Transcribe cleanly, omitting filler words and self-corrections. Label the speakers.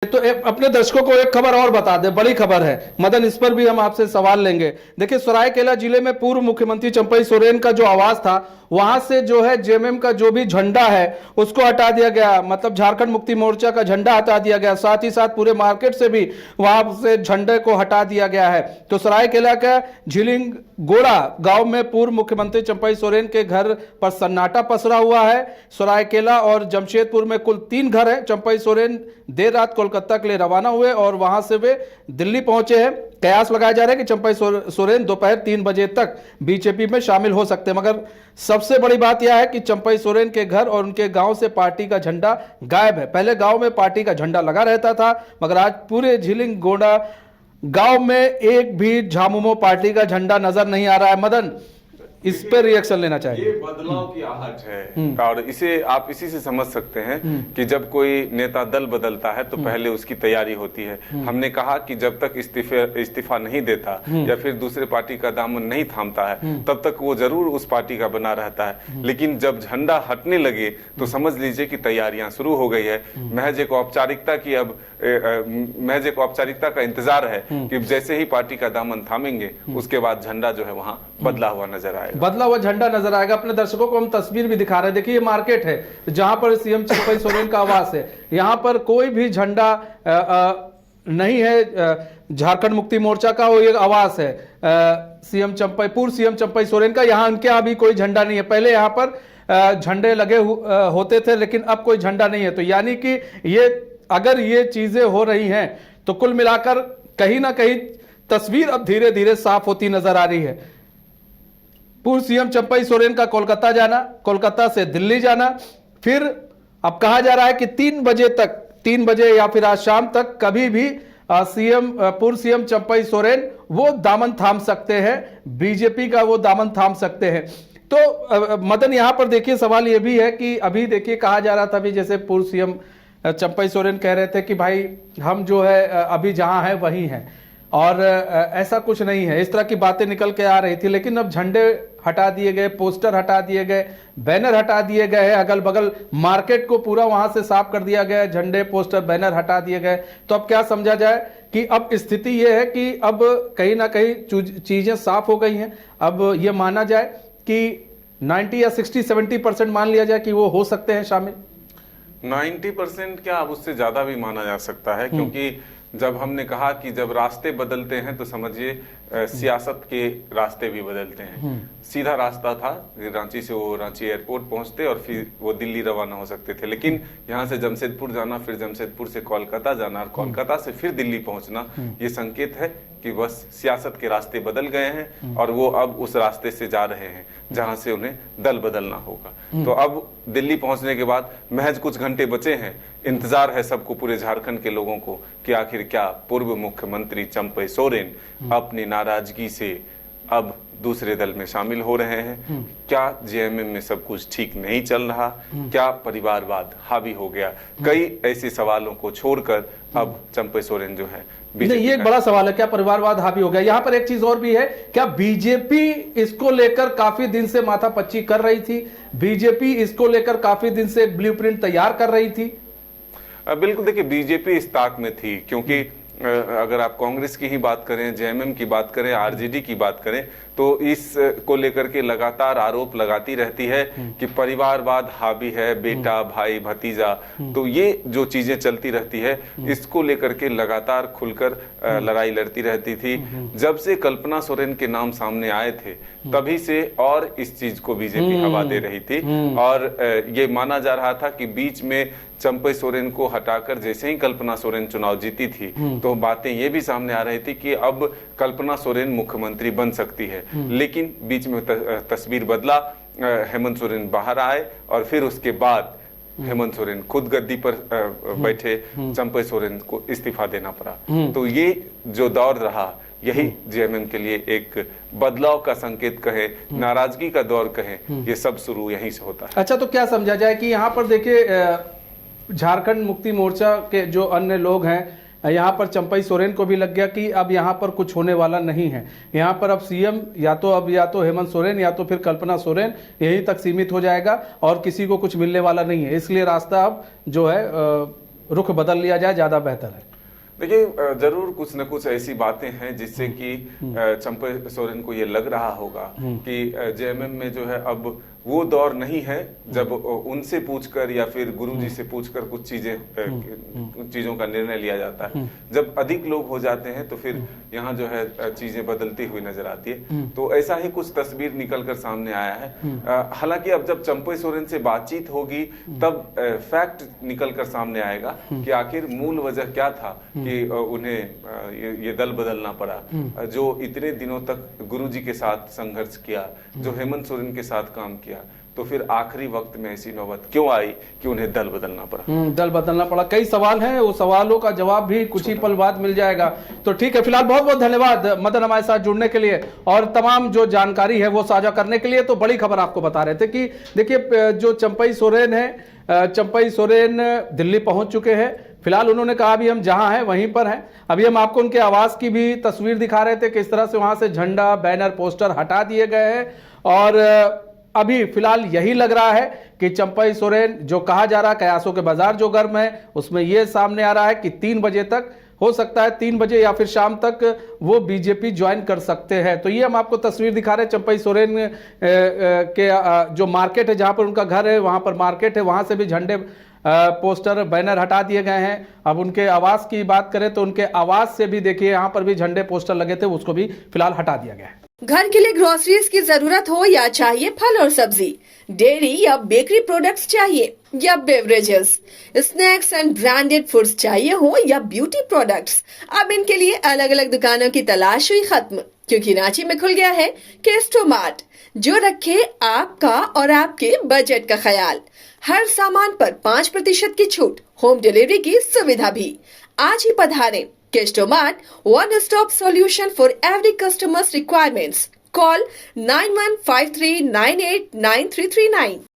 Speaker 1: तो अपने दर्शकों को एक खबर और बता दें, बड़ी खबर है मदन, इस पर भी हम आपसे सवाल लेंगे। देखिए, सरायकेला जिले में पूर्व मुख्यमंत्री चंपई सोरेन का जो आवास था, वहां से जो है जेएमएम का जो भी झंडा है उसको हटा दिया गया, मतलब झारखंड मुक्ति मोर्चा का झंडा हटा दिया गया। साथ ही साथ पूरे मार्केट से भी वहां से झंडे को हटा दिया गया है। तो सरायकेला का झिलिंग गोड़ा गांव में पूर्व मुख्यमंत्री चंपई सोरेन के घर पर सन्नाटा पसरा हुआ है। सरायकेला और जमशेदपुर में कुल 3 घर हैं। चंपई सोरेन देर रात कोलकाता के लिए रवाना हुए और वहां से वे दिल्ली पहुंचे हैं। कयास लगाया जा रहा है कि चंपई सोरेन दोपहर 3 बजे तक बीजेपी में शामिल हो सकते हैं। मगर सबसे बड़ी बात यह है कि चंपई सोरेन के घर और उनके गांव से पार्टी का झंडा गायब है। पहले गांव में पार्टी का झंडा लगा रहता था, मगर आज पूरे झिलिंग गोड़ा गांव में एक भी झामुमो पार्टी का झंडा नजर नहीं आ रहा है। मदन, इस पर रिएक्शन लेना चाहिए।
Speaker 2: ये बदलाव की आहट है और इसे आप इसी से समझ सकते हैं कि जब कोई नेता दल बदलता है तो पहले उसकी तैयारी होती है। हमने कहा कि जब तक इस्तीफा नहीं देता या फिर दूसरे पार्टी का दामन नहीं थामता है तब तक वो जरूर उस पार्टी का बना रहता है। लेकिन जब झंडा हटने लगे तो समझ लीजिए कि तैयारियां शुरू हो गई है। महज एक औपचारिकता का इंतजार है कि जैसे ही पार्टी का दामन थामेंगे उसके बाद झंडा जो है वहां बदला हुआ नजर आएगा,
Speaker 1: बदला हुआ झंडा नजर आएगा। अपने दर्शकों को हम तस्वीर भी दिखा रहे हैं। देखिए, ये मार्केट है जहां पर सीएम चंपई सोरेन का आवास है। यहां पर कोई भी झंडा नहीं है। झारखंड मुक्ति मोर्चा का वो एक आवास है पूर्व सीएम चंपई सोरेन का। यहाँ उनके यहाँ भी कोई झंडा नहीं है। पहले यहाँ पर झंडे लगे होते थे, लेकिन अब कोई झंडा नहीं है। तो यानी कि अगर ये चीजें हो रही हैं तो कुल मिलाकर कहीं ना कहीं तस्वीर अब धीरे धीरे साफ होती नजर आ रही है। पूर्व सीएम चंपई सोरेन का कोलकाता जाना, कोलकाता से दिल्ली जाना, फिर अब कहा जा रहा है कि 3 बजे या फिर आज शाम तक कभी भी पूर्व सीएम चंपई सोरेन वो दामन थाम सकते हैं, बीजेपी का वो दामन थाम सकते हैं। तो मदन, यहां पर देखिए सवाल ये भी है कि अभी देखिए कहा जा रहा था भी, जैसे पूर्व सीएम चंपई सोरेन कह रहे थे कि भाई हम जो है अभी जहां है वहीं हैं, और ऐसा कुछ नहीं है। इस तरह की बातें निकल के आ रही थी। लेकिन अब झंडे हटा दिए गए, पोस्टर हटा दिए गए, बैनर हटा दिए गए हैं, अगल बगल मार्केट को पूरा वहां से साफ कर दिया गया है, झंडे पोस्टर बैनर हटा दिए गए। तो अब क्या समझा जाए कि अब स्थिति यह है कि अब कहीं ना कहीं चीजें साफ हो गई हैं। अब ये माना जाए कि 90 या 60-70% मान लिया जाए कि वो हो सकते हैं शामिल।
Speaker 2: 90% क्या, अब उससे ज्यादा भी माना जा सकता है, क्योंकि जब हमने कहा कि जब रास्ते बदलते हैं तो समझिए सियासत के रास्ते भी बदलते हैं। सीधा रास्ता था, रांची से वो रांची एयरपोर्ट पहुंचते और फिर वो दिल्ली रवाना हो सकते थे। लेकिन यहाँ से जमशेदपुर जाना, फिर जमशेदपुर से कोलकाता जाना और कोलकाता से फिर दिल्ली पहुंचना, ये संकेत है कि बस सियासत के रास्ते बदल गए हैं और वो अब उस रास्ते से जा रहे हैं जहां से उन्हें दल बदलना होगा। तो अब दिल्ली पहुंचने के बाद महज कुछ घंटे बचे हैं। इंतजार है सबको, पूरे झारखंड के लोगों को, कि आखिर क्या पूर्व मुख्यमंत्री चंपई सोरेन अपनी नाराजगी से अब दूसरे दल में शामिल हो रहे हैं। क्या जेएमएम में सब कुछ ठीक नहीं चल रहा? क्या परिवारवाद हावी हो गया? कई ऐसे सवालों को छोड़कर अब चंपई सोरेन जो है,
Speaker 1: नहीं, ये एक बड़ा सवाल है, क्या परिवारवाद हावी हो गया? यहां पर एक चीज और भी है, क्या बीजेपी इसको लेकर काफी दिन से माथापच्ची कर रही थी? बीजेपी इसको लेकर काफी दिन से एक ब्लूप्रिंट तैयार कर रही थी?
Speaker 2: बिल्कुल, देखिए बीजेपी इस ताक में थी, क्योंकि अगर आप कांग्रेस की ही बात करें, जेएमएम की बात करें, आरजेडी की बात करें, तो इस को लेकर के लगातार आरोप लगाती रहती है कि परिवारवाद हावी है, बेटा भाई भतीजा। तो ये जो चीजें चलती रहती है, इसको लेकर के लगातार खुलकर लड़ाई लड़ती रहती थी। जब से कल्पना सोरेन के नाम सामने आए थे तभी से और इस चीज को बीजेपी हवा दे रही थी। और ये माना जा रहा था कि बीच में चंपई सोरेन को हटाकर जैसे ही कल्पना सोरेन चुनाव जीती थी तो बातें ये भी सामने आ रही थी कि अब कल्पना सोरेन मुख्यमंत्री बन सकती है। लेकिन बीच में तस्वीर बदला, हेमंत सोरेन बाहर आए और फिर उसके बाद हेमंत सोरेन खुद गद्दी पर बैठे, चंपई सोरेन को इस्तीफा देना पड़ा। तो ये जो दौर रहा, यही जेएमएम के लिए एक बदलाव का संकेत कहे, नाराजगी का दौर कहे, ये सब शुरू यहीं से होता है।
Speaker 1: अच्छा, तो क्या समझा जाए कि यहाँ पर देखिए झारखंड मुक्ति मोर्चा के जो अन्य लोग हैं, यहाँ पर चंपई सोरेन को भी लग गया कि अब यहाँ पर कुछ होने वाला नहीं है। यहाँ पर अब सीएम या तो हेमंत सोरेन या तो फिर कल्पना सोरेन, यहीं तक सीमित हो जाएगा और किसी को कुछ मिलने वाला नहीं है। इसलिए रास्ता अब जो है रुख बदल लिया जाए, ज्यादा बेहतर है?
Speaker 2: देखिए, जरूर कुछ न कुछ ऐसी बातें हैं जिससे कि चंपई सोरेन को ये लग रहा होगा कि जेएमएम में जो है अब वो दौर नहीं है जब उनसे पूछकर या फिर गुरुजी से पूछकर कुछ चीजों का निर्णय लिया जाता है। जब अधिक लोग हो जाते हैं तो फिर यहाँ जो है चीजें बदलती हुई नजर आती है। तो ऐसा ही कुछ तस्वीर निकल कर सामने आया है। हालांकि अब जब चंपई सोरेन से बातचीत होगी तब फैक्ट निकल कर सामने आएगा कि आखिर मूल वजह क्या था कि उन्हें ये दल बदलना पड़ा। जो इतने दिनों तक गुरुजी के साथ संघर्ष किया, जो हेमंत सोरेन के साथ काम किया, तो फिर आखिरी वक्त में ऐसी नौबत क्यों आई कि उन्हें दल बदलना पड़ा?
Speaker 1: दल बदलना पड़ा। कई सवाल हैं, वो सवालों का जवाब भी कुछ ही पल बाद मिल जाएगा। तो ठीक है, फिलहाल बहुत बहुत धन्यवाद मदन हमारे साथ जुड़ने के लिए और तमाम जो जानकारी है वो साझा करने के लिए। तो बड़ी खबर आपको बता रहे थे कि देखिए, जो चंपई सोरेन है, चंपई सोरेन दिल्ली पहुंच चुके हैं। फिलहाल उन्होंने कहा अभी हम जहां हैं वहीं पर हैं। अभी हम आपको उनके आवास की भी तस्वीर दिखा रहे थे, किस तरह से वहां से झंडा, बैनर, पोस्टर हटा दिए गए हैं। और अभी फिलहाल यही लग रहा है कि चंपई सोरेन, जो कहा जा रहा है कयासों के बाजार जो गर्म है, उसमें यह सामने आ रहा है कि 3 बजे तक हो सकता है, 3 बजे या फिर शाम तक वो बीजेपी ज्वाइन कर सकते हैं। तो ये हम आपको तस्वीर दिखा रहे हैं चंपई सोरेन के जो मार्केट है, जहां पर उनका घर है, वहां पर मार्केट है, वहां से भी झंडे, पोस्टर, बैनर हटा दिए गए हैं। अब उनके आवास की बात करें तो उनके आवास से भी देखिए यहाँ पर भी झंडे, पोस्टर लगे थे, उसको भी फिलहाल हटा दिया गया है।
Speaker 3: घर के लिए ग्रोसरीज की जरूरत हो या चाहिए फल और सब्जी, डेयरी या बेकरी प्रोडक्ट्स चाहिए या beverages, snacks and branded foods चाहिए हो या ब्यूटी प्रोडक्ट्स, अब इनके लिए अलग अलग दुकानों की तलाश हुई खत्म, क्योंकि रांची में खुल गया है केस्टोमार्ट, जो रखे आपका और आपके बजट का ख्याल। हर सामान पर 5% की छूट, होम डिलीवरी की सुविधा भी। आज ही पधारें केस्टोमार्ट, one stop solution for every customer's requirements. Call 9153989339.